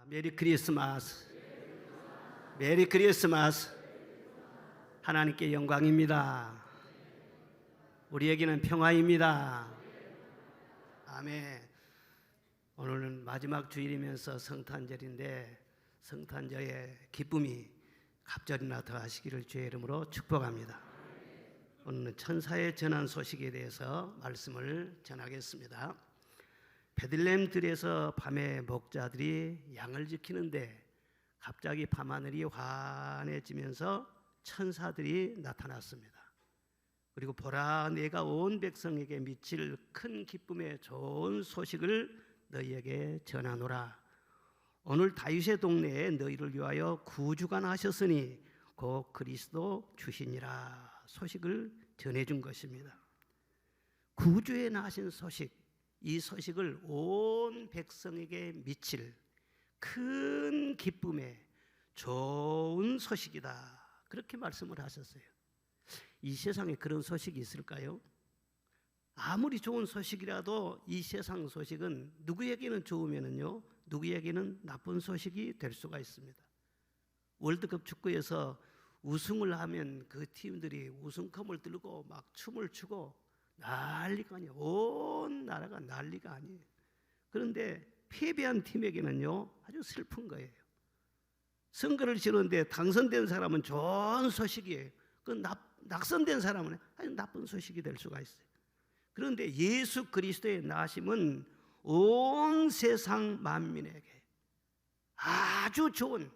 메리 크리스마스. 메리 크리스마스. 하나님께 영광입니다. 우리에게는 평화입니다. 아멘. 오늘은 마지막 주일이면서 성탄절인데 성탄절의 기쁨이 갑절이나 더하시기를 주의 이름으로 축복합니다. 오늘은 천사의 전한 소식에 대해서 말씀을 전하겠습니다. 베들레헴 들에서 밤에 목자들이 양을 지키는데 갑자기 밤하늘이 환해지면서 천사들이 나타났습니다. 그리고 보라, 내가 온 백성에게 미칠 큰 기쁨의 좋은 소식을 너희에게 전하노라. 오늘 다윗의 동네에 너희를 위하여 구주가 나셨으니 곧 그리스도 주시니라. 소식을 전해준 것입니다. 구주에 나신 소식, 이 소식을 온 백성에게 미칠 큰 기쁨의 좋은 소식이다. 그렇게 말씀을 하셨어요. 이 세상에 그런 소식이 있을까요? 아무리 좋은 소식이라도 이 세상 소식은 누구에게는 좋으면은요, 누구에게는 나쁜 소식이 될 수가 있습니다. 월드컵 축구에서 우승을 하면 그 팀들이 우승컵을 들고 막 춤을 추고 난리가 아니에요. 온 나라가 난리가 아니에요. 그런데 패배한 팀에게는요, 아주 슬픈 거예요. 선거를 치르는데 당선된 사람은 좋은 소식이에요. 그 낙선된 사람은 아주 나쁜 소식이 될 수가 있어요. 그런데 예수 그리스도의 나심은 온 세상 만민에게 아주 좋은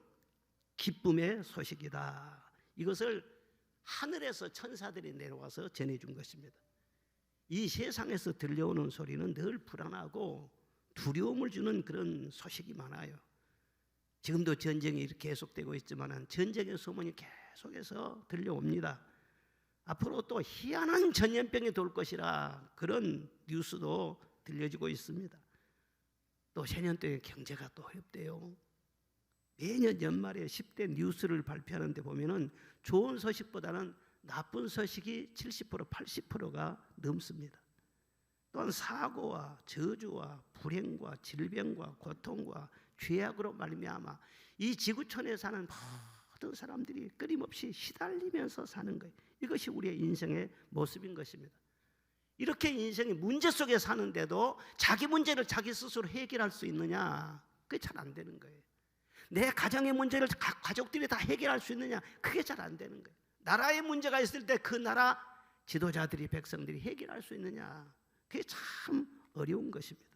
기쁨의 소식이다. 이것을 하늘에서 천사들이 내려와서 전해준 것입니다. 이 세상에서 들려오는 소리는 늘 불안하고 두려움을 주는 그런 소식이 많아요. 지금도 전쟁이 계속되고 있지만 전쟁의 소문이 계속해서 들려옵니다. 앞으로 또 희한한 전염병이 돌 것이라 그런 뉴스도 들려지고 있습니다. 또 새년도에 경제가 또 어렵대요. 매년 연말에 10대 뉴스를 발표하는데 보면은 좋은 소식보다는 나쁜 소식이 70%, 80%가 넘습니다. 또한 사고와 저주와 불행과 질병과 고통과 죄악으로 말미암아 이 지구촌에 사는 모든 사람들이 끊임없이 시달리면서 사는 거예요. 이것이 우리의 인생의 모습인 것입니다. 이렇게 인생의 문제 속에 사는데도 자기 문제를 자기 스스로 해결할 수 있느냐? 그게 잘 안 되는 거예요. 내 가정의 문제를 가족들이 다 해결할 수 있느냐? 그게 잘 안 되는 거예요. 나라의 문제가 있을 때 그 나라 지도자들이, 백성들이 해결할 수 있느냐? 그게 참 어려운 것입니다.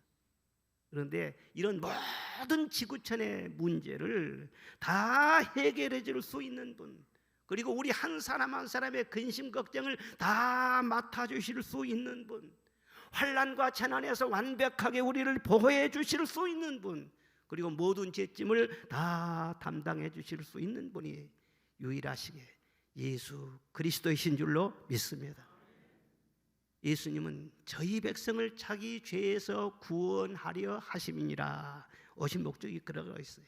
그런데 이런 모든 지구촌의 문제를 다 해결해 줄 수 있는 분, 그리고 우리 한 사람 한 사람의 근심 걱정을 다 맡아주실 수 있는 분, 환난과 재난에서 완벽하게 우리를 보호해 주실 수 있는 분, 그리고 모든 죄짐을 다 담당해 주실 수 있는 분이 유일하시게 예수 그리스도이신 줄로 믿습니다. 예수님은 저희 백성을 자기 죄에서 구원하려 하심이니라. 오신 목적이 그러고 있어요.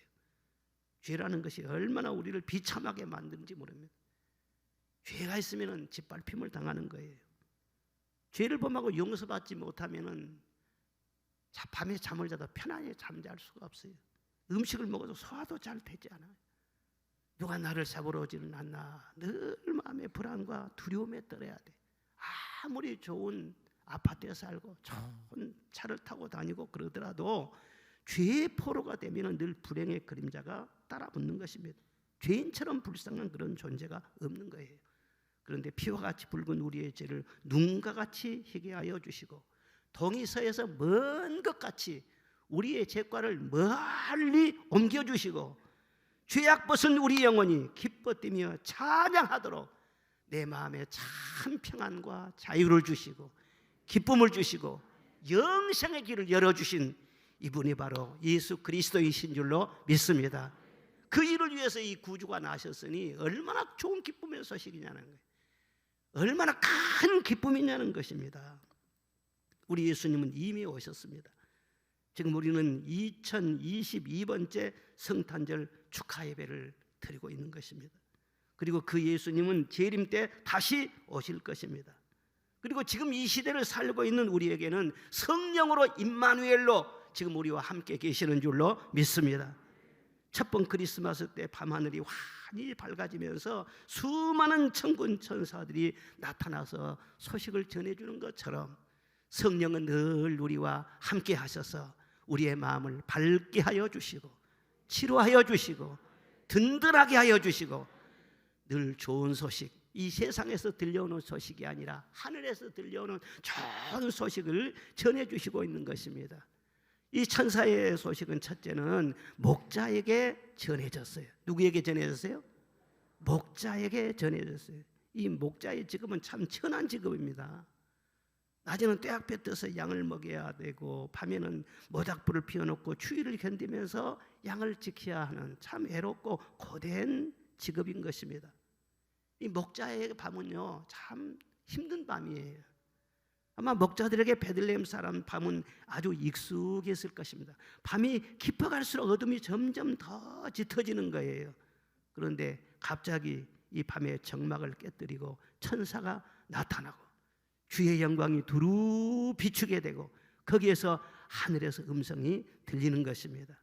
죄라는 것이 얼마나 우리를 비참하게 만드는지 모릅니다. 죄가 있으면 짓밟힘을 당하는 거예요. 죄를 범하고 용서받지 못하면 밤에 잠을 자도 편안히 잠잘 수가 없어요. 음식을 먹어도 소화도 잘 되지 않아요. 누가 나를 잡으러 오지는 않나. 늘 마음의 불안과 두려움에 떨어야 돼. 아무리 좋은 아파트에 살고 좋은 차를 타고 다니고 그러더라도 죄의 포로가 되면 늘 불행의 그림자가 따라붙는 것입니다. 죄인처럼 불쌍한 그런 존재가 없는 거예요. 그런데 피와 같이 붉은 우리의 죄를 눈과 같이 희게 하여 주시고 동이서에서 먼 것 같이 우리의 죄과를 멀리 옮겨주시고 죄악 벗은 우리 영혼이 기뻐 뛰며 찬양하도록 내 마음에 참 평안과 자유를 주시고 기쁨을 주시고 영생의 길을 열어주신 이분이 바로 예수 그리스도이신 줄로 믿습니다. 그 일을 위해서 이 구주가 나셨으니 얼마나 좋은 기쁨의 소식이냐는 거예요. 얼마나 큰 기쁨이냐는 것입니다. 우리 예수님은 이미 오셨습니다. 지금 우리는 2022번째 성탄절 축하 예배를 드리고 있는 것입니다. 그리고 그 예수님은 재림 때 다시 오실 것입니다. 그리고 지금 이 시대를 살고 있는 우리에게는 성령으로 임마누엘로 지금 우리와 함께 계시는 줄로 믿습니다. 첫 번 크리스마스 때 밤하늘이 환히 밝아지면서 수많은 천군 천사들이 나타나서 소식을 전해주는 것처럼 성령은 늘 우리와 함께 하셔서 우리의 마음을 밝게 하여 주시고 치료하여 주시고 든든하게 하여 주시고 늘 좋은 소식, 이 세상에서 들려오는 소식이 아니라 하늘에서 들려오는 좋은 소식을 전해주시고 있는 것입니다. 이 천사의 소식은 첫째는 목자에게 전해졌어요. 누구에게 전해졌어요? 목자에게 전해졌어요. 이 목자의 직업은 참 천한 직업입니다. 낮에는 떼약볕 떠서 양을 먹여야 되고 밤에는 모닥불을 피워놓고 추위를 견디면서 양을 지켜야 하는 참 외롭고 고된 직업인 것입니다. 이 목자의 밤은요 참 힘든 밤이에요. 아마 목자들에게 베들레헴 사람 밤은 아주 익숙했을 것입니다. 밤이 깊어갈수록 어둠이 점점 더 짙어지는 거예요. 그런데 갑자기 이 밤의 정막을 깨뜨리고 천사가 나타나고 주의 영광이 두루 비추게 되고 거기에서 하늘에서 음성이 들리는 것입니다.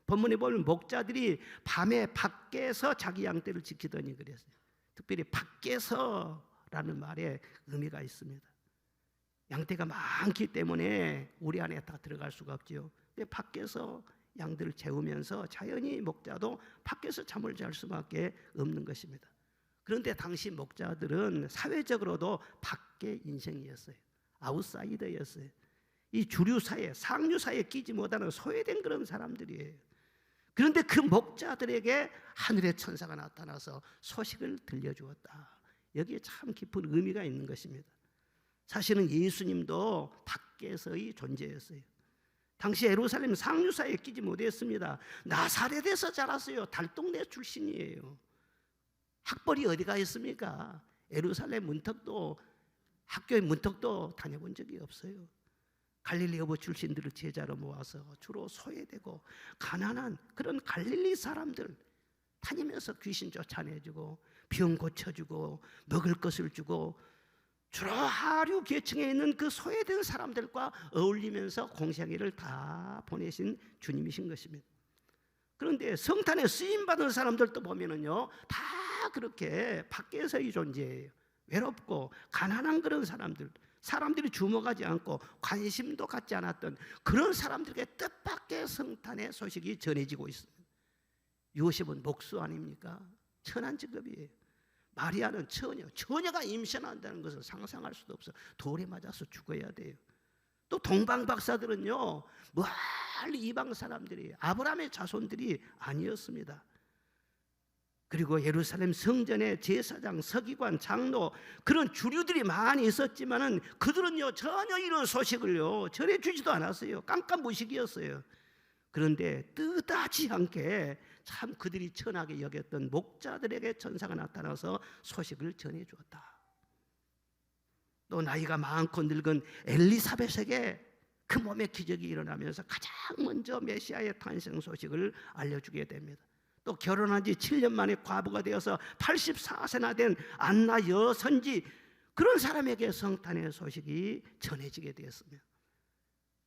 본문에 보면 목자들이 밤에 밖에서 자기 양떼를 지키더니 그랬어요. 특별히 밖에서라는 말에 의미가 있습니다. 양떼가 많기 때문에 우리 안에 다 들어갈 수가 없죠. 근데 밖에서 양들을 재우면서 자연히 목자도 밖에서 잠을 잘 수밖에 없는 것입니다. 그런데 당시 목자들은 사회적으로도 밖의 인생이었어요. 아웃사이더였어요. 이 주류사회, 상류사회에 끼지 못하는 소외된 그런 사람들이에요. 그런데 그 목자들에게 하늘의 천사가 나타나서 소식을 들려주었다. 여기에 참 깊은 의미가 있는 것입니다. 사실은 예수님도 밖에서의 존재였어요. 당시 예루살렘 상류사회에 끼지 못했습니다. 나사렛에서 자랐어요. 달동네 출신이에요. 학벌이 어디가 있습니까? 예루살렘 문턱도, 학교의 문턱도 다녀본 적이 없어요. 갈릴리 여부 출신들을 제자로 모아서 주로 소외되고 가난한 그런 갈릴리 사람들 다니면서 귀신 쫓아내주고 병 고쳐주고 먹을 것을 주고 주로 하류 계층에 있는 그 소외된 사람들과 어울리면서 공생애를 다 보내신 주님이신 것입니다. 그런데 성탄에 쓰임받은 사람들도 보면은요 다 그렇게 밖에서의 존재예요. 외롭고 가난한 그런 사람들, 사람들이 주목하지 않고 관심도 갖지 않았던 그런 사람들에게 뜻밖의 성탄의 소식이 전해지고 있습니다. 요셉은 목수 아닙니까? 천한 직업이에요. 마리아는 처녀가 임신한다는 것을 상상할 수도 없어. 돌에 맞아서 죽어야 돼요. 또 동방 박사들은요 멀리 이방 사람들이 아브라함의 자손들이 아니었습니다. 그리고 예루살렘 성전에 제사장, 서기관, 장로 그런 주류들이 많이 있었지만은 그들은요 전혀 이런 소식을요 전해주지도 않았어요. 깜깜무식이었어요. 그런데 뜻하지 않게 참 그들이 천하게 여겼던 목자들에게 천사가 나타나서 소식을 전해주었다. 또 나이가 많고 늙은 엘리사벳에게 그 몸의 기적이 일어나면서 가장 먼저 메시아의 탄생 소식을 알려주게 됩니다. 또 결혼한 지 7년 만에 과부가 되어서 84세나 된 안나 여선지 그런 사람에게 성탄의 소식이 전해지게 되었습니다.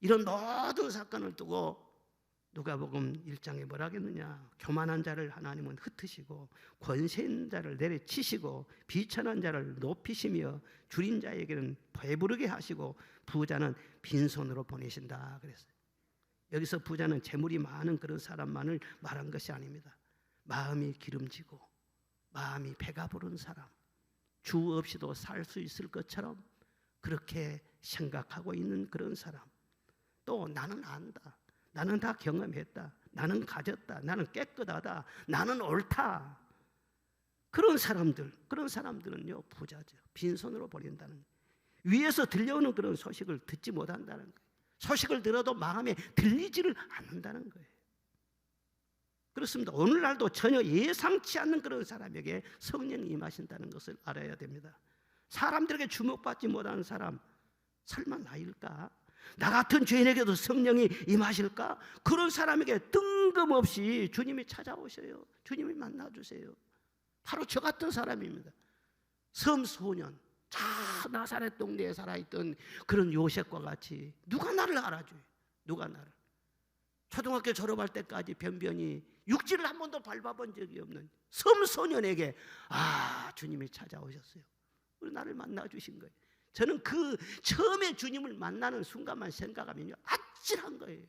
이런 모든 사건을 두고 누가복음 1장에 뭐라 하겠느냐? 교만한 자를 하나님은 흩으시고 권세 있는 자를 내려치시고 비천한 자를 높이시며 줄인 자에게는 배부르게 하시고 부자는 빈손으로 보내신다 그랬어요. 여기서 부자는 재물이 많은 그런 사람만을 말한 것이 아닙니다. 마음이 기름지고 마음이 배가 부른 사람, 주 없이도 살 수 있을 것처럼 그렇게 생각하고 있는 그런 사람. 또 나는 안다, 나는 다 경험했다, 나는 가졌다, 나는 깨끗하다, 나는 옳다. 그런 사람들은요 부자죠. 빈손으로 보낸다는 거예요. 위에서 들려오는 그런 소식을 듣지 못한다는 거예요. 소식을 들어도 마음에 들리지를 않는다는 거예요. 그렇습니다. 오늘날도 전혀 예상치 않는 그런 사람에게 성령이 임하신다는 것을 알아야 됩니다. 사람들에게 주목받지 못하는 사람, 설마 나일까? 나 같은 죄인에게도 성령이 임하실까? 그런 사람에게 뜬금없이 주님이 찾아오셔요. 주님이 만나주세요. 바로 저 같은 사람입니다. 섬소년, 나사렛 동네에 살아있던 그런 요셉과 같이 누가 나를 알아줘요? 누가 나를? 초등학교 졸업할 때까지 변변히 육지를 한 번도 밟아본 적이 없는 섬소년에게 주님이 찾아오셨어요. 우리 나를 만나주신 거예요. 저는 그 처음에 주님을 만나는 순간만 생각하면요, 아찔한 거예요.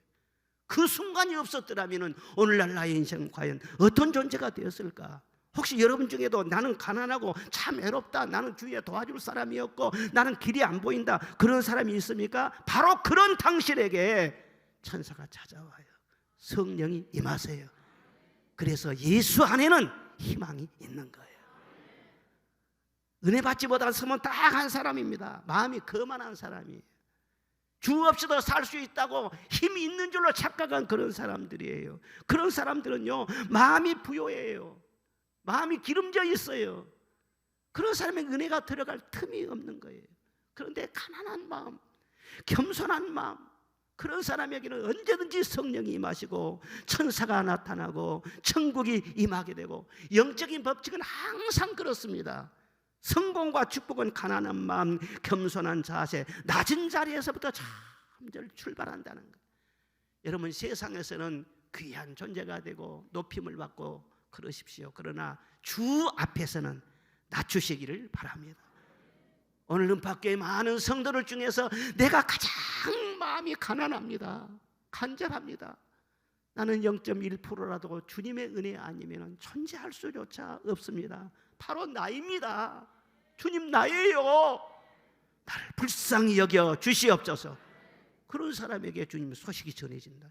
그 순간이 없었더라면 오늘날 나의 인생은 과연 어떤 존재가 되었을까? 혹시 여러분 중에도 나는 가난하고 참 외롭다, 나는 주위에 도와줄 사람이 없고 나는 길이 안 보인다, 그런 사람이 있습니까? 바로 그런 당신에게 천사가 찾아와요. 성령이 임하세요. 그래서 예수 안에는 희망이 있는 거예요. 은혜 받지 못한 섬은 딱 한 사람입니다. 마음이 거만한 사람이에요. 주 없이도 살 수 있다고 힘이 있는 줄로 착각한 그런 사람들이에요. 그런 사람들은요, 마음이 부요해요. 마음이 기름져 있어요. 그런 사람의 은혜가 들어갈 틈이 없는 거예요. 그런데 가난한 마음, 겸손한 마음, 그런 사람에게는 언제든지 성령이 임하시고 천사가 나타나고 천국이 임하게 되고, 영적인 법칙은 항상 그렇습니다. 성공과 축복은 가난한 마음, 겸손한 자세, 낮은 자리에서부터 잠들 출발한다는 거예요. 여러분, 세상에서는 귀한 존재가 되고 높임을 받고 그러십시오. 그러나 주 앞에서는 낮추시기를 바랍니다. 오늘 은박교회 많은 성도들 중에서 내가 가장 마음이 가난합니다. 간절합니다. 나는 0.1%라도 주님의 은혜 아니면 존재할 수조차 없습니다. 바로 나입니다. 주님, 나예요. 나를 불쌍히 여겨 주시옵소서. 그런 사람에게 주님 소식이 전해진다.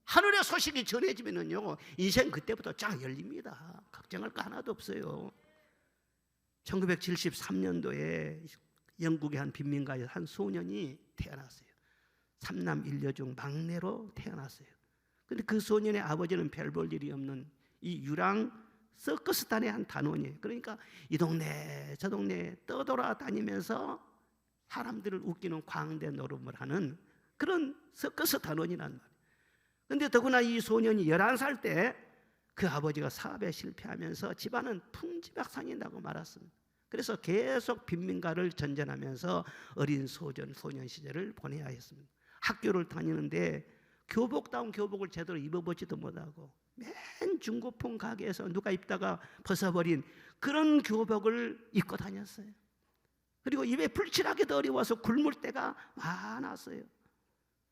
하늘의 소식이 전해지면요, 인생 그때부터 쫙 열립니다. 걱정할 거 하나도 없어요. 1973년도에 영국의 한 빈민가에 한 소년이 태어났어요. 3남 1녀 중 막내로 태어났어요. 그런데 그 소년의 아버지는 별 볼 일이 없는 이 유랑 서커스단의 한 단원이에요. 그러니까 이 동네 저 동네 떠돌아다니면서 사람들을 웃기는 광대 노름을 하는 그런 서커스 단원이란 말이에요. 그런데 더구나 이 소년이 11살 때 그 아버지가 사업에 실패하면서 집안은 풍지박산이 나고 말았습니다. 그래서 계속 빈민가를 전전하면서 어린 소년 시절을 보내야 했습니다. 학교를 다니는데 교복다운 교복을 제대로 입어보지도 못하고 맨 중고품 가게에서 누가 입다가 벗어버린 그런 교복을 입고 다녔어요. 그리고 입에 불칠하기도 어려워서 굶을 때가 많았어요.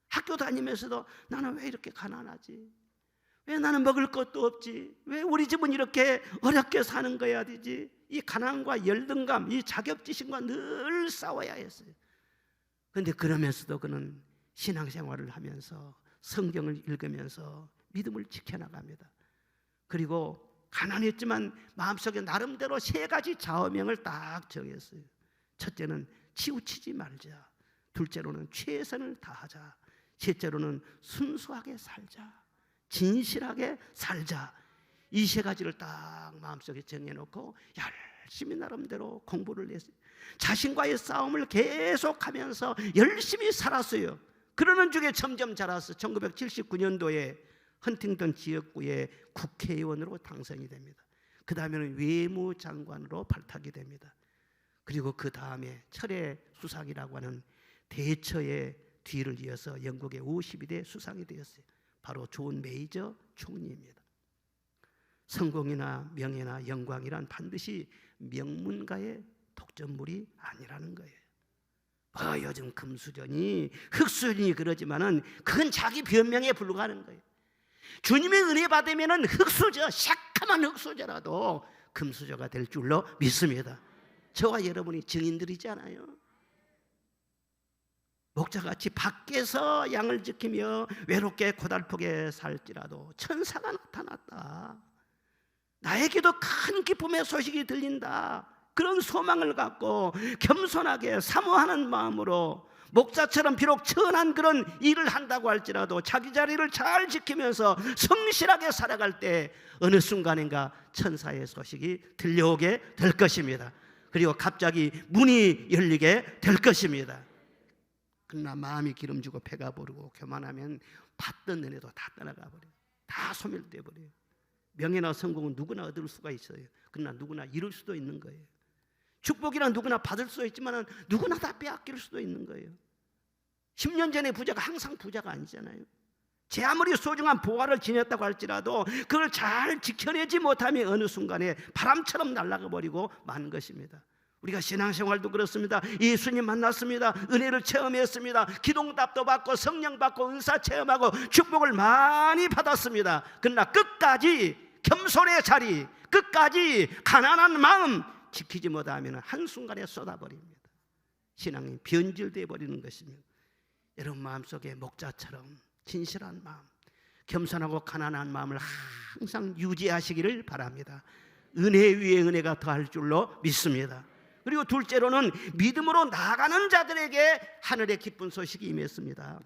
학교 다니면서도 나는 왜 이렇게 가난하지? 왜 나는 먹을 것도 없지? 왜 우리 집은 이렇게 어렵게 사는 거야 되지? 이 가난과 열등감, 이 자격지심과 늘 싸워야 했어요. 그런데 그러면서도 그는 신앙생활을 하면서 성경을 읽으면서 믿음을 지켜나갑니다. 그리고 가난했지만 마음속에 나름대로 3가지 좌우명을 딱 정했어요. 첫째는 치우치지 말자, 둘째로는 최선을 다하자, 셋째로는 순수하게 살자, 진실하게 살자. 이 3가지를 딱 마음속에 정해놓고 열심히 나름대로 공부를 했어요. 자신과의 싸움을 계속하면서 열심히 살았어요. 그러는 중에 점점 자라서 1979년도에 헌팅턴 지역구의 국회의원으로 당선이 됩니다. 그 다음에는 외무장관으로 발탁이 됩니다. 그리고 그 다음에 철의 수상이라고 하는 대처의 뒤를 이어서 영국의 52대 수상이 되었어요. 바로 존 메이저 총리입니다. 성공이나 명예나 영광이란 반드시 명문가의 독점물이 아니라는 거예요. 요즘 금수저니 흑수저니 그러지만은 그건 자기 변명에 불과하는 거예요. 주님의 은혜 받으면은 흑수저, 새까만 흑수저라도 금수저가 될 줄로 믿습니다. 저와 여러분이 증인들이지 않아요? 목자같이 밖에서 양을 지키며 외롭게 고달프게 살지라도 천사가 나타났다. 나에게도 큰 기쁨의 소식이 들린다. 그런 소망을 갖고 겸손하게 사모하는 마음으로 목자처럼 비록 천한 그런 일을 한다고 할지라도 자기 자리를 잘 지키면서 성실하게 살아갈 때 어느 순간인가 천사의 소식이 들려오게 될 것입니다. 그리고 갑자기 문이 열리게 될 것입니다. 그러나 마음이 기름지고 배가 부르고 교만하면 받던 은혜도 다 떠나가 버려요. 다 소멸돼 버려요. 명예나 성공은 누구나 얻을 수가 있어요. 그러나 누구나 잃을 수도 있는 거예요. 축복이란 누구나 받을 수도 있지만 누구나 다 빼앗길 수도 있는 거예요. 10년 전에 부자가 항상 부자가 아니잖아요. 제 아무리 소중한 보화를 지녔다고 할지라도 그걸 잘 지켜내지 못하면 어느 순간에 바람처럼 날아가 버리고 마는 것입니다. 우리가 신앙생활도 그렇습니다. 예수님 만났습니다. 은혜를 체험했습니다. 기도응답도 받고 성령 받고 은사 체험하고 축복을 많이 받았습니다. 그러나 끝까지 겸손의 자리, 끝까지 가난한 마음 지키지 못하면 한순간에 쏟아버립니다. 신앙이 변질되어 버리는 것입니다. 여러분 마음속에 목자처럼 진실한 마음, 겸손하고 가난한 마음을 항상 유지하시기를 바랍니다. 은혜 위에 은혜가 더할 줄로 믿습니다. 그리고 둘째로는 믿음으로 나아가는 자들에게 하늘의 기쁜 소식이 임했습니다.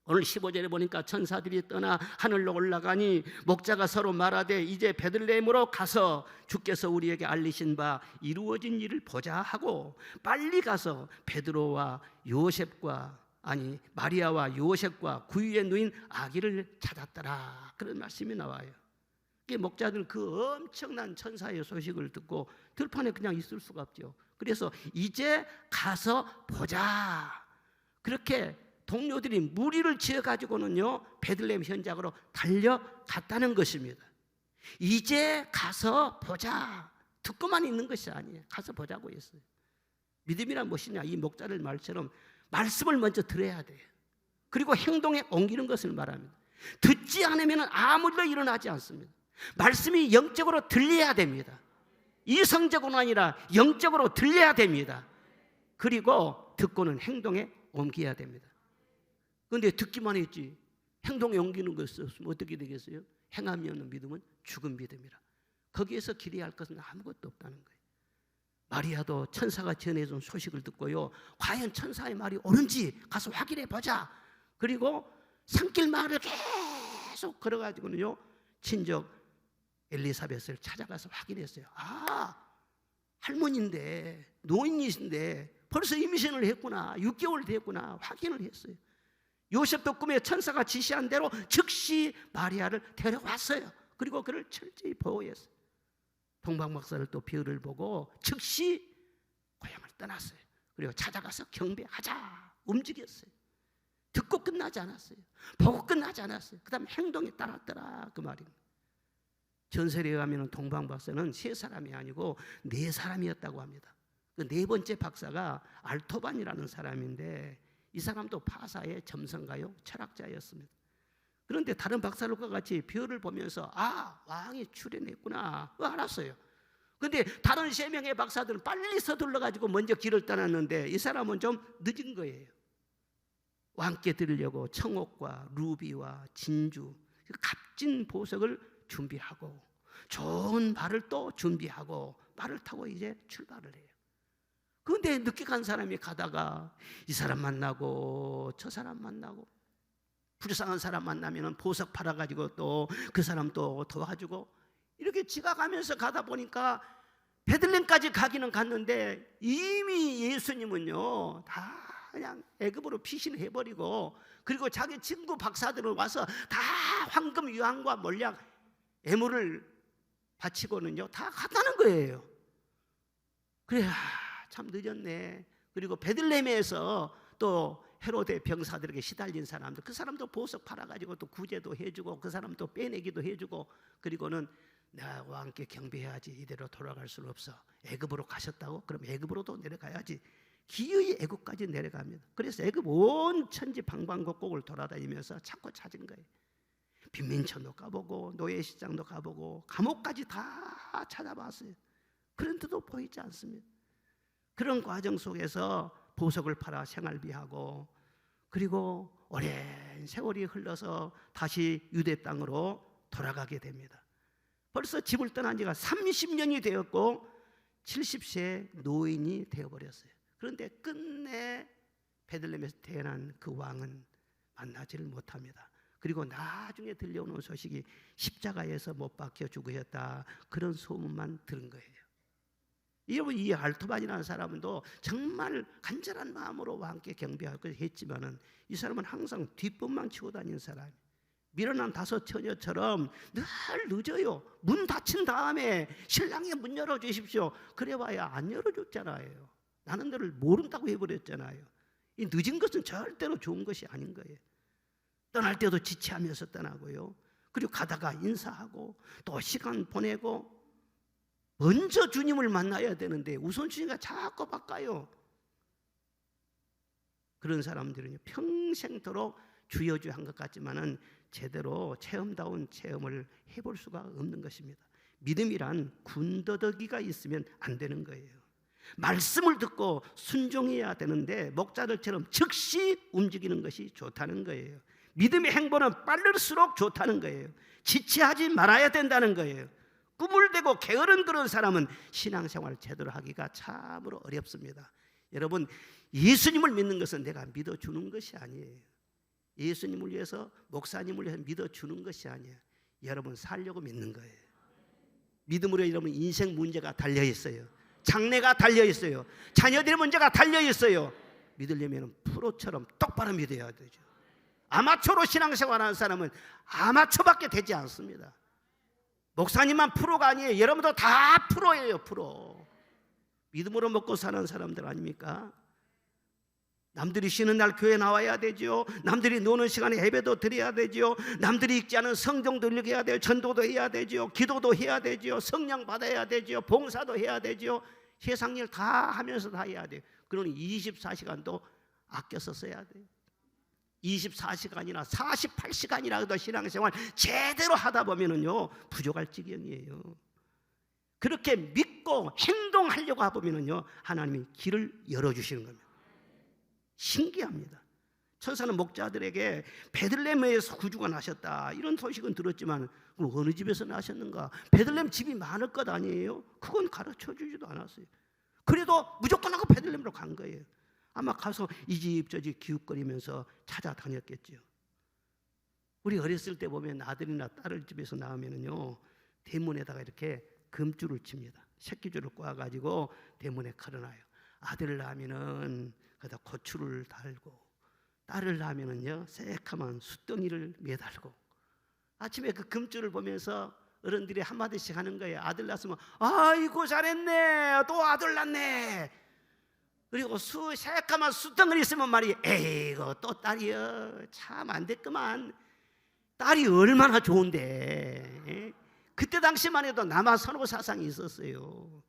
오늘 15절에 보니까 천사들이 떠나 하늘로 올라가니 목자가 서로 말하되 이제 베들레헴으로 가서 주께서 우리에게 알리신 바 이루어진 일을 보자 하고 빨리 가서 베드로와 요셉과 마리아와 요셉과 구유에 누인 아기를 찾았더라. 그런 말씀이 나와요. 목자들은 그 엄청난 천사의 소식을 듣고 들판에 그냥 있을 수가 없죠. 그래서 이제 가서 보자. 그렇게 동료들이 무리를 지어가지고는요 베들레헴 현장으로 달려갔다는 것입니다. 이제 가서 보자. 듣고만 있는 것이 아니에요. 가서 보자고 했어요. 믿음이란 무엇이냐? 이 목자들 말처럼 말씀을 먼저 들어야 돼요. 그리고 행동에 옮기는 것을 말합니다. 듣지 않으면 아무 일도 일어나지 않습니다. 말씀이 영적으로 들려야 됩니다. 이성적으로 아니라 영적으로 들려야 됩니다. 그리고 듣고는 행동에 옮겨야 됩니다. 그런데 듣기만 했지 행동에 옮기는 것이 없으면 어떻게 되겠어요? 행함이 없는 믿음은 죽은 믿음이라. 거기에서 기대할 것은 아무것도 없다는 거예요. 마리아도 천사가 전해준 소식을 듣고요, 과연 천사의 말이 옳은지 가서 확인해 보자. 그리고 산길 마을을 계속 걸어가지고는요 친정 엘리사벳을 찾아가서 확인했어요. 할머니인데 노인이신데 벌써 임신을 했구나, 6개월 됐구나 확인을 했어요. 요셉도 꿈에 천사가 지시한 대로 즉시 마리아를 데려왔어요. 그리고 그를 철저히 보호했어요. 동방박사를 또 별을 보고 즉시 고향을 떠났어요. 그리고 찾아가서 경배하자 움직였어요. 듣고 끝나지 않았어요. 보고 끝나지 않았어요. 그 다음에 행동에 따랐더라 그 말입니다. 전설에 의하면 동방박사는 3사람이 아니고 4사람이었다고 합니다. 그 4번째 박사가 알토반이라는 사람인데 이 사람도 파사의 점성가요 철학자였습니다. 그런데 다른 박사들과 같이 별을 보면서 왕이 출현했구나 알았어요. 그런데 다른 3명의 박사들은 빨리 서둘러 가지고 먼저 길을 떠났는데 이 사람은 좀 늦은 거예요. 왕께 드리려고 청옥과 루비와 진주 값진 보석을 준비하고 좋은 말을 또 준비하고 말을 타고 이제 출발을 해요. 그런데 늦게 간 사람이 가다가 이 사람 만나고 저 사람 만나고 불쌍한 사람 만나면 보석 팔아가지고 또 그 사람 또 도와주고 이렇게 지나가면서 가다 보니까 베들레헴까지 가기는 갔는데 이미 예수님은요 다 그냥 애굽으로 피신해버리고 그리고 자기 친구 박사들은 와서 다 황금 유황과 몰약 애물을 바치고는요 다 갔다는 거예요. 그래 참 늦었네. 그리고 베들레헴에서 또 헤로데 병사들에게 시달린 사람들 그 사람도 보석 팔아가지고 또 구제도 해주고 그 사람도 빼내기도 해주고 그리고는 나와 함께 경배해야지 이대로 돌아갈 수는 없어. 애굽으로 가셨다고? 그럼 애굽으로도 내려가야지. 기어이 애굽까지 내려갑니다. 그래서 애굽 온 천지 방방곡곡을 돌아다니면서 찾고 찾은 거예요. 빈민촌도 가보고 노예시장도 가보고 감옥까지 다 찾아봤어요. 그런데도 보이지 않습니다. 그런 과정 속에서 보석을 팔아 생활비하고 그리고 오랜 세월이 흘러서 다시 유대 땅으로 돌아가게 됩니다. 벌써 집을 떠난 지가 30년이 되었고 70세 노인이 되어버렸어요. 그런데 끝내 베들레헴에서 태어난 그 왕은 만나지를 못합니다. 그리고 나중에 들려오는 소식이 십자가에서 못 박혀 죽으셨다 그런 소문만 들은 거예요. 여러분 이 알토반이라는 사람도 정말 간절한 마음으로 왕께 경배하고 했지만은 이 사람은 항상 뒷번만 치고 다니는 사람이에요. 밀어난 5 처녀처럼 늘 늦어요. 문 닫힌 다음에 신랑이 문 열어주십시오. 그래봐야 안 열어줬잖아요. 나는 너를 모른다고 해버렸잖아요. 이 늦은 것은 절대로 좋은 것이 아닌 거예요. 떠날 때도 지체하면서 떠나고요. 그리고 가다가 인사하고 또 시간 보내고 먼저 주님을 만나야 되는데 우선순위가 자꾸 바꿔요. 그런 사람들은 평생도록 주여주한 것 같지만은 제대로 체험다운 체험을 해볼 수가 없는 것입니다. 믿음이란 군더더기가 있으면 안 되는 거예요. 말씀을 듣고 순종해야 되는데 목자들처럼 즉시 움직이는 것이 좋다는 거예요. 믿음의 행보는 빠를수록 좋다는 거예요. 지체하지 말아야 된다는 거예요. 꿈을 대고 게으른 그런 사람은 신앙생활 제대로 하기가 참으로 어렵습니다. 여러분, 예수님을 믿는 것은 내가 믿어주는 것이 아니에요. 예수님을 위해서, 목사님을 위해서 믿어주는 것이 아니에요. 여러분 살려고 믿는 거예요. 믿음으로 여러분 인생 문제가 달려있어요. 장래가 달려있어요. 자녀들의 문제가 달려있어요. 믿으려면 프로처럼 똑바로 믿어야 되죠. 아마추어로 신앙생활하는 사람은 아마추어밖에 되지 않습니다. 목사님만 프로가 아니에요. 여러분도 다 프로예요. 프로. 믿음으로 먹고 사는 사람들 아닙니까? 남들이 쉬는 날 교회 나와야 되죠. 남들이 노는 시간에 예배도 드려야 되죠. 남들이 읽지 않은 성경도 읽어야 돼요. 전도도 해야 되죠. 기도도 해야 되죠. 성령 받아야 되죠. 봉사도 해야 되죠. 세상 일 다 하면서 다 해야 돼요. 그러니 24시간도 아껴서 써야 돼요. 24시간이나 48시간이라도 신앙생활 제대로 하다 보면은요 부족할 지경이에요. 그렇게 믿고 행동하려고 하면은요 하나님이 길을 열어주시는 겁니다. 신기합니다. 천사는 목자들에게 베들레헴에서 구주가 나셨다 이런 소식은 들었지만 어느 집에서 나셨는가? 베들레헴 집이 많을 것 아니에요? 그건 가르쳐 주지도 않았어요. 그래도 무조건 하고 베들레헴으로 간 거예요. 아마 가서 이 집 저 집 기웃거리면서 찾아다녔겠죠. 우리 어렸을 때 보면 아들이나 딸을 집에서 낳으면요 대문에다가 이렇게 금줄을 칩니다. 새끼줄을 꽈가지고 대문에 걸어놔요. 아들을 낳으면은 거기다 고추를 달고, 딸을 낳으면은요 새카만 숫덩이를 매달고, 아침에 그 금줄을 보면서 어른들이 한마디씩 하는 거예요. 아들 낳았으면 아이고 잘했네, 또 아들 낳네. 그리고 새까만 숫덩이 있으면 말이 에이고 또 딸이여 참 안 됐구만. 딸이 얼마나 좋은데. 그때 당시만 해도 남아 선호 사상이 있었어요.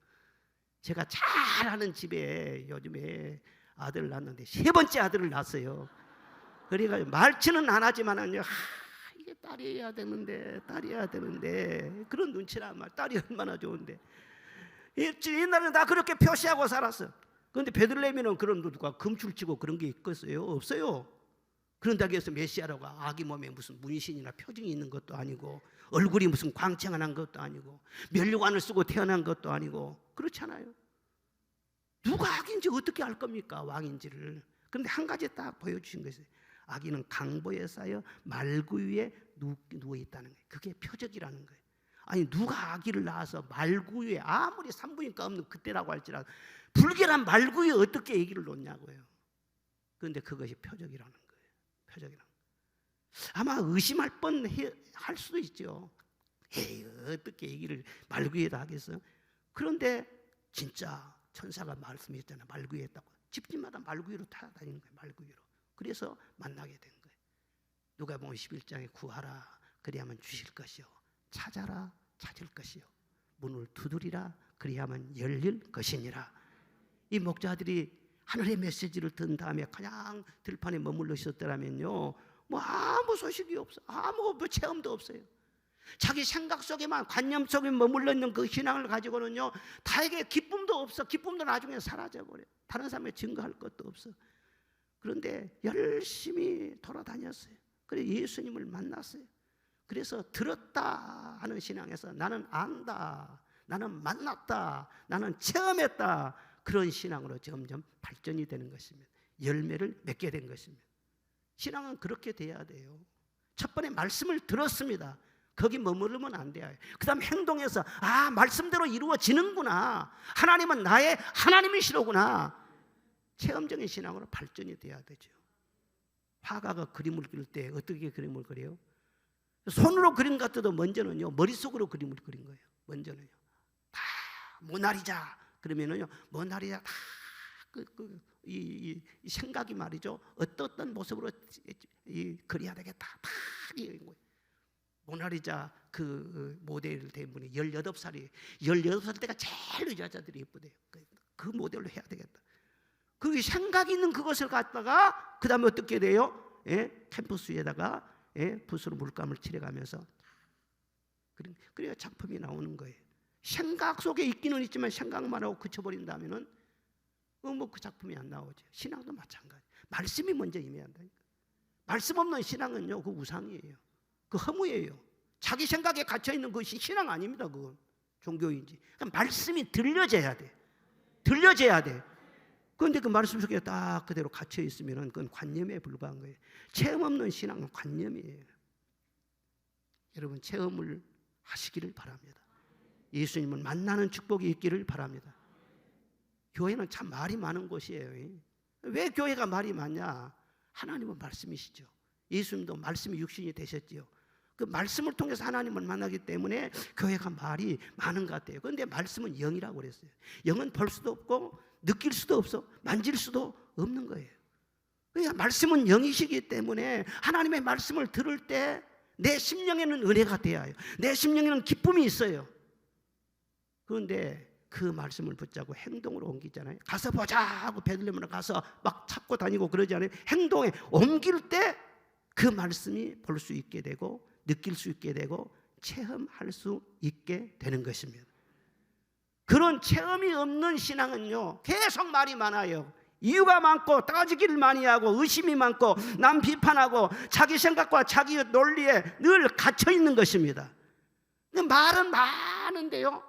제가 잘 아는 집에 요즘에 아들을 낳았는데 세 번째 아들을 낳았어요. 그래가지고 말치는 안 하지만은요 이게 딸이어야 되는데 딸이어야 되는데 그런 눈치란 말. 딸이 얼마나 좋은데. 옛날에 나 그렇게 표시하고 살았어. 그런데 베들레헴에는 그런 누가 금줄치고 그런 게 있겠어요? 없어요. 그런다고 해서 메시아라고 아기 몸에 무슨 문신이나 표징이 있는 것도 아니고 얼굴이 무슨 광채가 것도 아니고 면류관을 쓰고 태어난 것도 아니고 그렇잖아요. 누가 아기인지 어떻게 알 겁니까? 왕인지를. 그런데 한 가지 딱 보여주신 것이에요. 아기는 강보에 쌓여 말구 위에 누워 있다는 거예요. 그게 표적이라는 거예요. 아니 누가 아기를 낳아서 말구 위에 아무리 산부인과 없는 그때라고 할지라도 불결한 말구 위에 어떻게 아기를 놓냐고요. 그런데 그것이 표적이라는 거예요. 표적이라는 거예요. 아마 의심할 뻔 할 수도 있죠. 에이 어떻게 아기를 말구 위에다 하겠어요? 그런데 진짜 천사가 말씀했잖아요. 말구 위에 했다고. 집집마다 말구 위로 타다니는 거예요. 말구 위로. 그래서 만나게 된 거예요. 누가복음 11장에 구하라 그리하면 주실 것이요 찾아라 찾을 것이요 문을 두드리라 그리하면 열릴 것이니라. 이 목자들이 하늘의 메시지를 든 다음에 그냥 들판에 머물러 있었더라면요 뭐 아무 소식이 없어. 아무 체험도 없어요. 자기 생각 속에만 관념 속에 머물러 있는 그 신앙을 가지고는요 다에게 기쁨도 없어. 기쁨도 나중에 사라져버려요. 다른 사람에게 증거할 것도 없어. 그런데 열심히 돌아다녔어요. 그래서 예수님을 만났어요. 그래서 들었다 하는 신앙에서 나는 안다, 나는 만났다, 나는 체험했다, 그런 신앙으로 점점 발전이 되는 것입니다. 열매를 맺게 된 것입니다. 신앙은 그렇게 돼야 돼요. 첫 번에 말씀을 들었습니다. 거기 머무르면 안 돼요. 그 다음 행동에서 아 말씀대로 이루어지는구나, 하나님은 나의 하나님이시로구나, 체험적인 신앙으로 발전이 돼야 되죠. 화가가 그림을 그릴 때 어떻게 그림을 그려요? 손으로 그린 것 같아도 먼저는요 머릿속으로 그림을 그린 거예요. 먼저는요 다 모나리자 그러면은요 모나리자 다 이 생각이 말이죠. 어떤 모습으로 그려야 되겠다. 다 이런 거예요. 모나리자 그 모델 된 분이 18살이에요. 18살 때가 제일 여자들이 예쁘대요. 그 모델로 해야 되겠다. 그 생각 있는 그것을 갖다가 그 다음에 어떻게 돼요? 캠퍼스 위에다가 붓으로 물감을 칠해가면서 그래야 작품이 나오는 거예요. 생각 속에 있기는 있지만 생각만 하고 그쳐버린다면은 뭐 그 작품이 안 나오죠. 신앙도 마찬가지. 말씀이 먼저 임해야 한다니까. 말씀 없는 신앙은요, 그 우상이에요. 그 허무예요. 자기 생각에 갇혀 있는 것이 신앙 아닙니다. 그건 종교인지. 그러니까 말씀이 들려져야 돼. 들려져야 돼. 그런데 그 말씀 속에 딱 그대로 갇혀 있으면은 그건 관념에 불과한 거예요. 체험 없는 신앙은 관념이에요. 여러분 체험을 하시기를 바랍니다. 예수님을 만나는 축복이 있기를 바랍니다. 교회는 참 말이 많은 곳이에요. 왜 교회가 말이 많냐? 하나님은 말씀이시죠. 예수님도 말씀이 육신이 되셨지요. 그 말씀을 통해서 하나님을 만나기 때문에 교회가 말이 많은 것 같아요. 그런데 말씀은 영이라고 그랬어요. 영은 볼 수도 없고 느낄 수도 없어, 만질 수도 없는 거예요. 그러니까 말씀은 영이시기 때문에 하나님의 말씀을 들을 때 내 심령에는 은혜가 돼야 해요. 내 심령에는 기쁨이 있어요. 그런데 그 말씀을 붙잡고 행동으로 옮기잖아요. 가서 보자 하고 베들레헴으로 가서 막 찾고 다니고 그러지 않아요. 행동에 옮길 때 그 말씀이 볼 수 있게 되고 느낄 수 있게 되고 체험할 수 있게 되는 것입니다. 그런 체험이 없는 신앙은요, 계속 말이 많아요. 이유가 많고 따지기를 많이 하고 의심이 많고 남 비판하고 자기 생각과 자기 논리에 늘 갇혀 있는 것입니다. 말은 많은데요,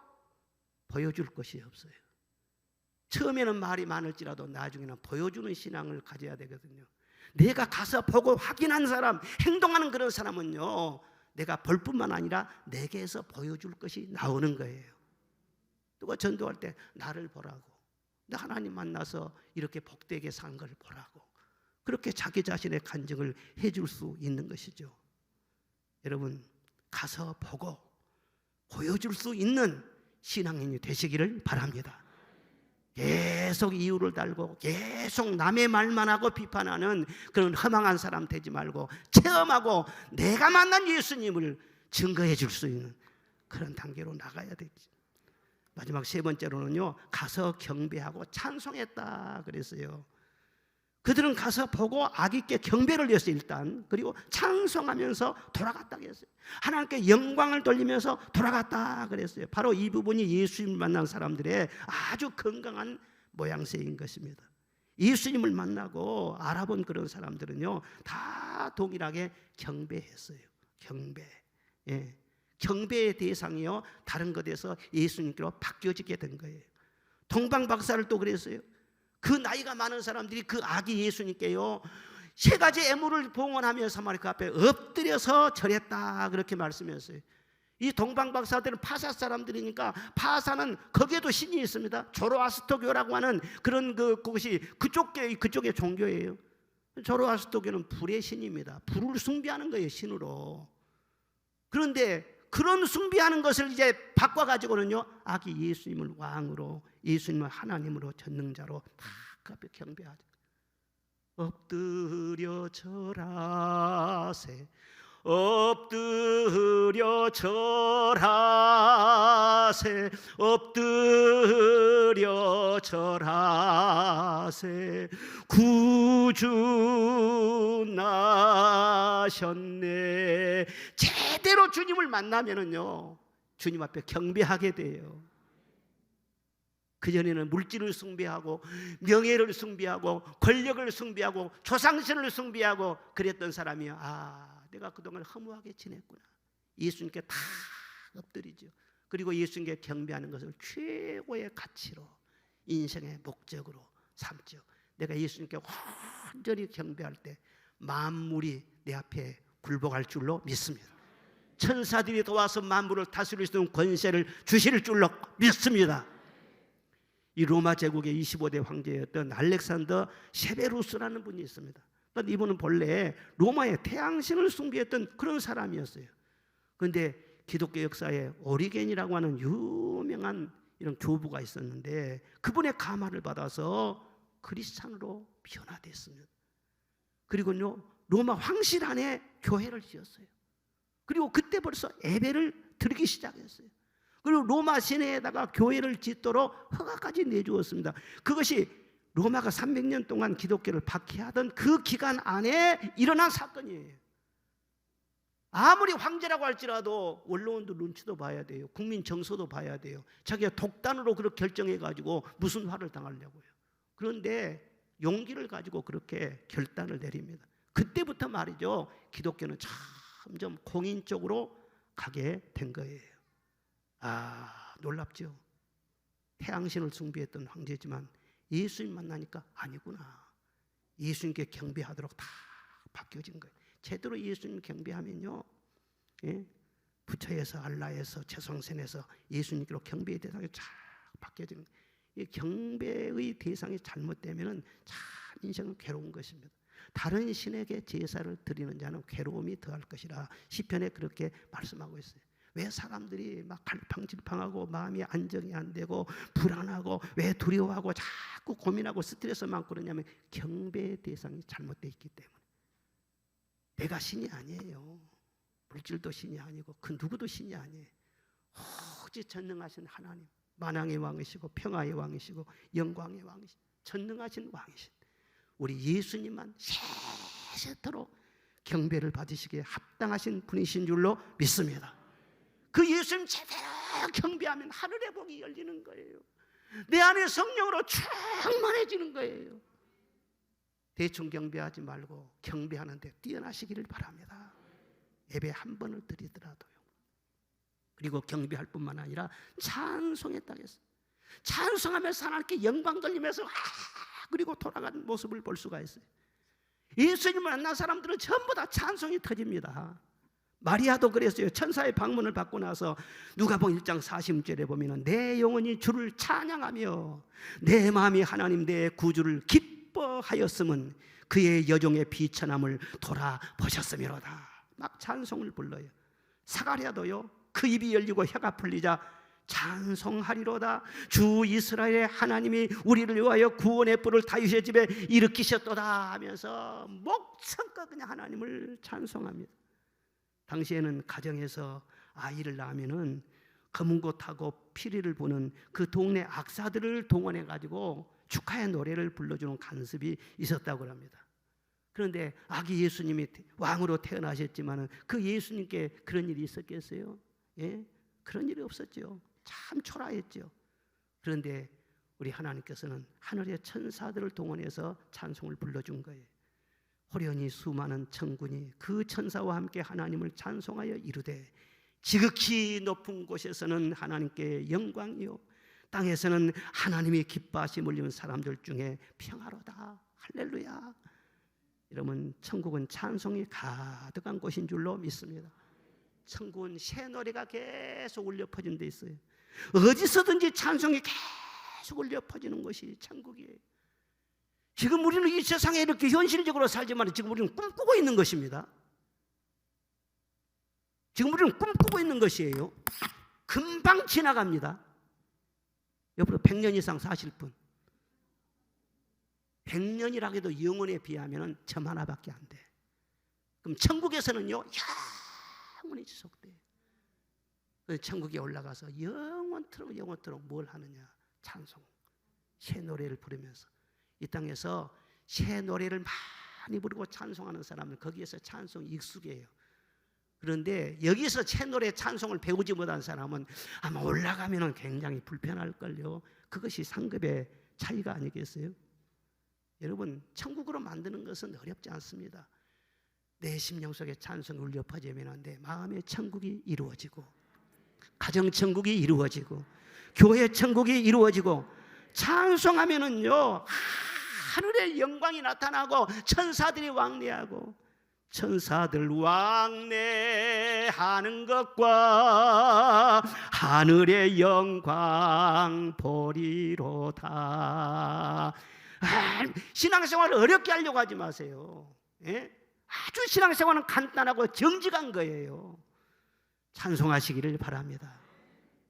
보여줄 것이 없어요. 처음에는 말이 많을지라도 나중에는 보여주는 신앙을 가져야 되거든요. 내가 가서 보고 확인한 사람, 행동하는 그런 사람은요, 내가 볼 뿐만 아니라 내게서 보여줄 것이 나오는 거예요. 누가 전도할 때 나를 보라고, 나 하나님 만나서 이렇게 복되게 산 걸 보라고, 그렇게 자기 자신의 간증을 해줄 수 있는 것이죠. 여러분 가서 보고 보여줄 수 있는 신앙인이 되시기를 바랍니다. 계속 이유를 달고 계속 남의 말만 하고 비판하는 그런 허망한 사람 되지 말고 체험하고 내가 만난 예수님을 증거해 줄 수 있는 그런 단계로 나가야 되지. 마지막 세 번째로는요, 가서 경배하고 찬송했다 그랬어요. 그들은 가서 보고 악있게 경배를 했어요. 일단 그리고 찬송하면서 돌아갔다 그랬어요. 하나님께 영광을 돌리면서 돌아갔다 그랬어요. 바로 이 부분이 예수님을 만난 사람들의 아주 건강한 모양새인 것입니다. 예수님을 만나고 알아본 그런 사람들은요, 다 동일하게 경배했어요. 경배. 경배의 대상이요, 다른 것에서 예수님께로 바뀌어지게 된 거예요. 동방박사를 또 그랬어요. 그 나이가 많은 사람들이 그 아기 예수님께요, 세 가지 애물을 봉헌하면서 그 앞에 엎드려서 절했다 그렇게 말씀했어요. 이 동방박사들은 파사 사람들이니까, 파사는 거기에도 신이 있습니다. 조로아스토교라고 하는 그런 그것이 그쪽의 종교예요. 조로아스토교는 불의 신입니다. 불을 숭배하는 거예요, 신으로. 그런데 그런 숭배하는 것을 이제 바꿔가지고는요, 아기 예수님을 왕으로, 예수님을 하나님으로, 전능자로 다 그 앞에 경배하죠. 엎드려 절하세, 엎드려 절하세, 엎드려 절하세, 구주 나셨네. 제대로 주님을 만나면은요, 주님 앞에 경배하게 돼요. 그전에는 물질을 숭배하고 명예를 숭배하고 권력을 숭배하고 조상신을 숭배하고 그랬던 사람이요, 아, 내가 그동안 허무하게 지냈구나. 예수님께 다 엎드리죠. 그리고 예수님께 경배하는 것을 최고의 가치로, 인생의 목적으로 삼죠. 내가 예수님께 온전히 경배할 때 만물이 내 앞에 굴복할 줄로 믿습니다. 천사들이 도와서 만물을 다스릴 수 있는 권세를 주실 줄로 믿습니다. 이 로마 제국의 25대 황제였던 알렉산더 세베루스라는 분이 있습니다. 이분은 본래 로마의 태양신을 숭배했던 그런 사람이었어요. 그런데 기독교 역사에 오리겐이라고 하는 유명한 이런 교부가 있었는데, 그분의 감화를 받아서 그리스찬으로 변화됐습니다. 그리고요 로마 황실 안에 교회를 지었어요. 그리고 그때 벌써 예배를 드리기 시작했어요. 그리고 로마 시내에다가 교회를 짓도록 허가까지 내주었습니다. 그것이 로마가 300년 동안 기독교를 박해하던 그 기간 안에 일어난 사건이에요. 아무리 황제라고 할지라도 원로원도 눈치도 봐야 돼요. 국민 정서도 봐야 돼요. 자기가 독단으로 그렇게 결정해가지고 무슨 화를 당하려고요. 그런데 용기를 가지고 그렇게 결단을 내립니다. 그때부터 말이죠, 기독교는 점점 공인 쪽으로 가게 된 거예요. 아, 놀랍죠. 태양신을 숭배했던 황제지만 예수님 만나니까 아니구나, 예수님께 경배하도록 다 바뀌어진 거예요. 제대로 예수님 경배하면요, 예? 부처에서 알라에서 최성sen에서 예수님께로 경배의 대상이 쫙 바뀌어지는 거예요. 이 경배의 대상이 잘못되면 참 인생은 괴로운 것입니다. 다른 신에게 제사를 드리는 자는 괴로움이 더할 것이라 시편에 그렇게 말씀하고 있어요. 왜 사람들이 막 갈팡질팡하고 마음이 안정이 안 되고 불안하고 왜 두려워하고 자꾸 고민하고 스트레스 많고 그러냐면 경배의 대상이 잘못되어 있기 때문에. 내가 신이 아니에요. 물질도 신이 아니고 그 누구도 신이 아니에요. 오직 전능하신 하나님, 만왕의 왕이시고 평화의 왕이시고 영광의 왕이시고 전능하신 왕이신 우리 예수님만 세세토록 경배를 받으시기에 합당하신 분이신 줄로 믿습니다. 그 예수님 제대로 경배하면 하늘의 복이 열리는 거예요. 내 안에 성령으로 충만해지는 거예요. 대충 경배하지 말고 경배하는데 뛰어나시기를 바랍니다. 예배 한 번을 드리더라도요. 그리고 경배할 뿐만 아니라 찬송했다고 했어요. 찬송하면서 하나님께 영광 돌리면서 그리고 돌아가는 모습을 볼 수가 있어요. 예수님을 만난 사람들은 전부 다 찬송이 터집니다. 마리아도 그랬어요. 천사의 방문을 받고 나서 누가복음 1장 40절에 보면 내 영혼이 주를 찬양하며 내 마음이 하나님 내 구주를 기뻐하였음은 그의 여종의 비천함을 돌아보셨음이로다. 막 찬송을 불러요. 사가랴도요, 그 입이 열리고 혀가 풀리자 찬송하리로다. 주 이스라엘의 하나님이 우리를 위하여 구원의 뿔을 다윗의 집에 일으키셨도다 하면서 목청껏 그냥 하나님을 찬송합니다. 당시에는 가정에서 아이를 낳으면은 검은고 타고 피리를 보는 그 동네 악사들을 동원해 가지고 축하의 노래를 불러주는 간습이 있었다고 합니다. 그런데 아기 예수님이 왕으로 태어나셨지만은 그 예수님께 그런 일이 있었겠어요? 예? 그런 일이 없었죠. 참 초라했죠. 그런데 우리 하나님께서는 하늘의 천사들을 동원해서 찬송을 불러준 거예요. 호련히 수많은 천군이 그 천사와 함께 하나님을 찬송하여 이르되 지극히 높은 곳에서는 하나님께 영광이요 땅에서는 하나님이 기뻐하심을 입은 사람들 중에 평화로다. 할렐루야. 여러분, 천국은 찬송이 가득한 곳인 줄로 믿습니다. 천국은 새 노래가 계속 울려 퍼진 데 있어요. 어디서든지 찬송이 계속 울려 퍼지는 것이 천국이에요. 지금 우리는 이 세상에 이렇게 현실적으로 살지만 지금 우리는 꿈꾸고 있는 것입니다. 지금 우리는 꿈꾸고 있는 것이에요. 금방 지나갑니다. 옆으로 100년 이상 사실 분, 100년이라고 해도 영혼에 비하면 점 하나밖에 안 돼. 그럼 천국에서는요 영원히 지속돼요. 그래서 천국에 올라가서 영원토록 뭘 하느냐? 찬송, 새 노래를 부르면서 이 땅에서 새 노래를 많이 부르고 찬송하는 사람은 거기에서 찬송 익숙해요. 그런데 여기서 새 노래 찬송을 배우지 못한 사람은 아마 올라가면 굉장히 불편할걸요. 그것이 상급의 차이가 아니겠어요? 여러분, 천국으로 만드는 것은 어렵지 않습니다. 내 심령 속에 찬송이 울려 퍼지면 내 마음의 천국이 이루어지고 가정 천국이 이루어지고 교회 천국이 이루어지고 찬송하면은요 하늘의 영광이 나타나고 천사들이 왕래하고 천사들 왕래하는 것과 하늘의 영광 보리로다. 신앙생활을 어렵게 하려고 하지 마세요. 예? 아주 신앙생활은 간단하고 정직한 거예요. 찬송하시기를 바랍니다.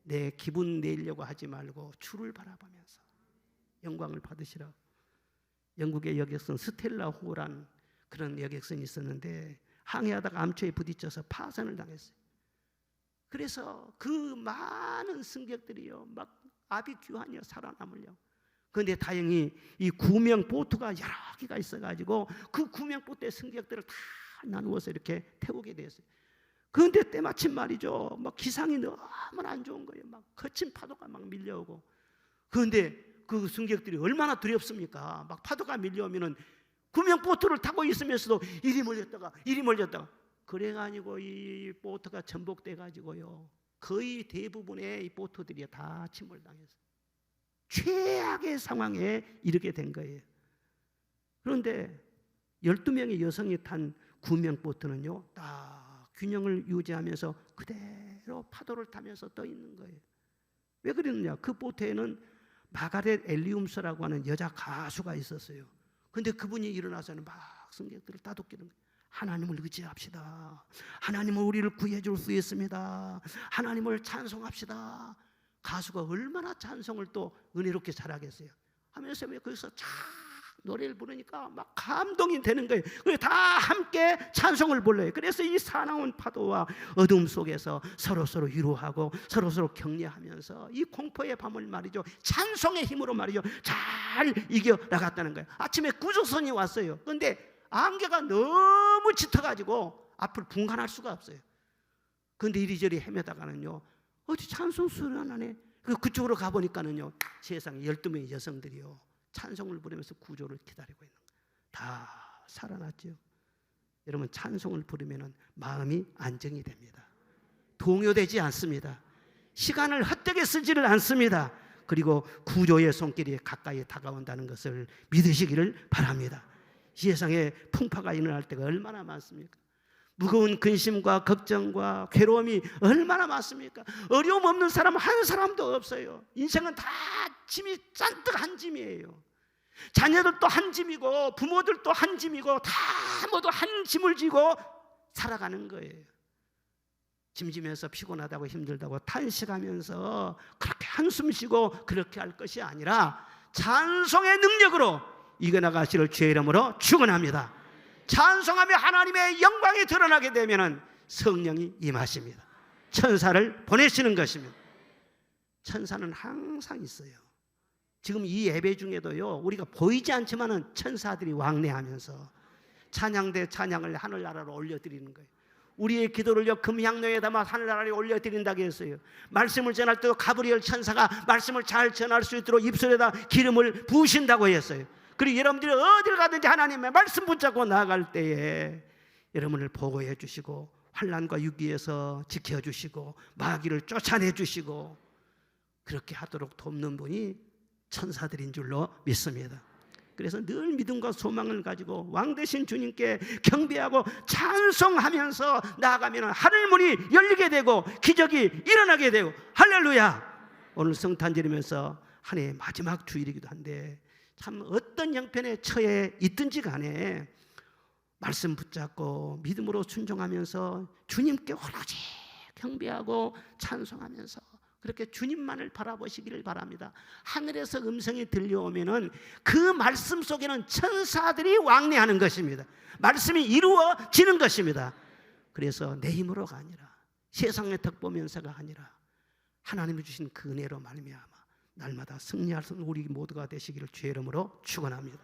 내 기분 내려고 하지 말고 주를 바라보면서 영광을 받으시라. 영국의 여객선 스텔라 호란 그런 여객선이 있었는데 항해하다가 암초에 부딪혀서 파산을 당했어요. 그래서 그 많은 승객들이요 막 아비규환이요 살아남으려고. 그런데 다행히 이 구명 보트가 여러 개가 있어가지고 그 구명 보트의 승객들을 다 나누어서 이렇게 태우게 됐어요. 그런데 때마침 말이죠 막 기상이 너무나 안 좋은 거예요. 막 거친 파도가 막 밀려오고. 그런데 그 승객들이 얼마나 두렵습니까? 막 파도가 밀려오면은 구명 보트를 타고 있으면서도 이리 몰렸다가 이리 몰렸다가. 그래가지고 이 보트가 전복돼 가지고요 거의 대부분의 이 보트들이 다 침몰당했어요. 최악의 상황에 이르게 된 거예요. 그런데 12명의 여성이 탄 구명보트는요 딱 균형을 유지하면서 그대로 파도를 타면서 떠 있는 거예요. 왜 그러느냐? 그 보트에는 마가렛 엘리움스라고 하는 여자 가수가 있었어요. 그런데 그분이 일어나서는 막 승객들을 따돌리는 거예요. 하나님을 의지합시다. 하나님은 우리를 구해줄 수 있습니다. 하나님을 찬송합시다. 가수가 얼마나 찬송을 또 은혜롭게 잘하겠어요. 하면서 거기서 쫙 노래를 부르니까 막 감동이 되는 거예요. 그래서 다 함께 찬송을 불러요. 그래서 이 사나운 파도와 어둠 속에서 서로 위로하고 서로 격려하면서 이 공포의 밤을 말이죠 찬송의 힘으로 말이죠 잘 이겨 나갔다는 거예요. 아침에 구조선이 왔어요. 그런데 안개가 너무 짙어가지고 앞을 분간할 수가 없어요. 그런데 이리저리 헤매다가는요 어디 찬송 소리가 나네. 그쪽으로 가보니까는요 세상에 12명의 여성들이요 찬송을 부르면서 구조를 기다리고 있는 거예요. 다 살아났죠. 여러분 찬송을 부르면 마음이 안정이 됩니다. 동요되지 않습니다. 시간을 헛되게 쓰지를 않습니다. 그리고 구조의 손길이 가까이 다가온다는 것을 믿으시기를 바랍니다. 이 세상에 풍파가 일어날 때가 얼마나 많습니까? 무거운 근심과 걱정과 괴로움이 얼마나 많습니까? 어려움 없는 사람 한 사람도 없어요. 인생은 다 짐이 잔뜩 한 짐이에요. 자녀들도 한 짐이고 부모들도 한 짐이고 다 모두 한 짐을 지고 살아가는 거예요. 짐지면서 피곤하다고 힘들다고 탄식하면서 그렇게 한숨 쉬고 그렇게 할 것이 아니라 찬송의 능력으로 이겨나가시를 주의 이름으로 축원합니다. 찬송하며 하나님의 영광이 드러나게 되면 성령이 임하십니다. 천사를 보내시는 것입니다. 천사는 항상 있어요. 지금 이 예배 중에도요 우리가 보이지 않지만은 천사들이 왕래하면서 찬양대 찬양을 하늘나라로 올려드리는 거예요. 우리의 기도를요 금향로에 담아 하늘나라에 올려드린다고 했어요. 말씀을 전할 때도 가브리엘 천사가 말씀을 잘 전할 수 있도록 입술에다 기름을 부으신다고 했어요. 그리고 여러분들이 어딜 가든지 하나님의 말씀 붙잡고 나아갈 때에 여러분을 보호해 주시고 환난과 위기에서 지켜주시고 마귀를 쫓아내 주시고 그렇게 하도록 돕는 분이 천사들인 줄로 믿습니다. 그래서 늘 믿음과 소망을 가지고 왕 되신 주님께 경배하고 찬송하면서 나아가면 하늘문이 열리게 되고 기적이 일어나게 되고 할렐루야. 오늘 성탄 지르면서 한 해의 마지막 주일이기도 한데 참 어떤 형편에 처해 있든지 간에 말씀 붙잡고 믿음으로 순종하면서 주님께 오로지 경배하고 찬송하면서 그렇게 주님만을 바라보시기를 바랍니다. 하늘에서 음성이 들려오면은 그 말씀 속에는 천사들이 왕래하는 것입니다. 말씀이 이루어지는 것입니다. 그래서 내 힘으로가 아니라 세상의 덕보면서가 아니라 하나님이 주신 그 은혜로 말미암아 날마다 승리할 수 있는 우리 모두가 되시기를 주의 이름으로 축원합니다.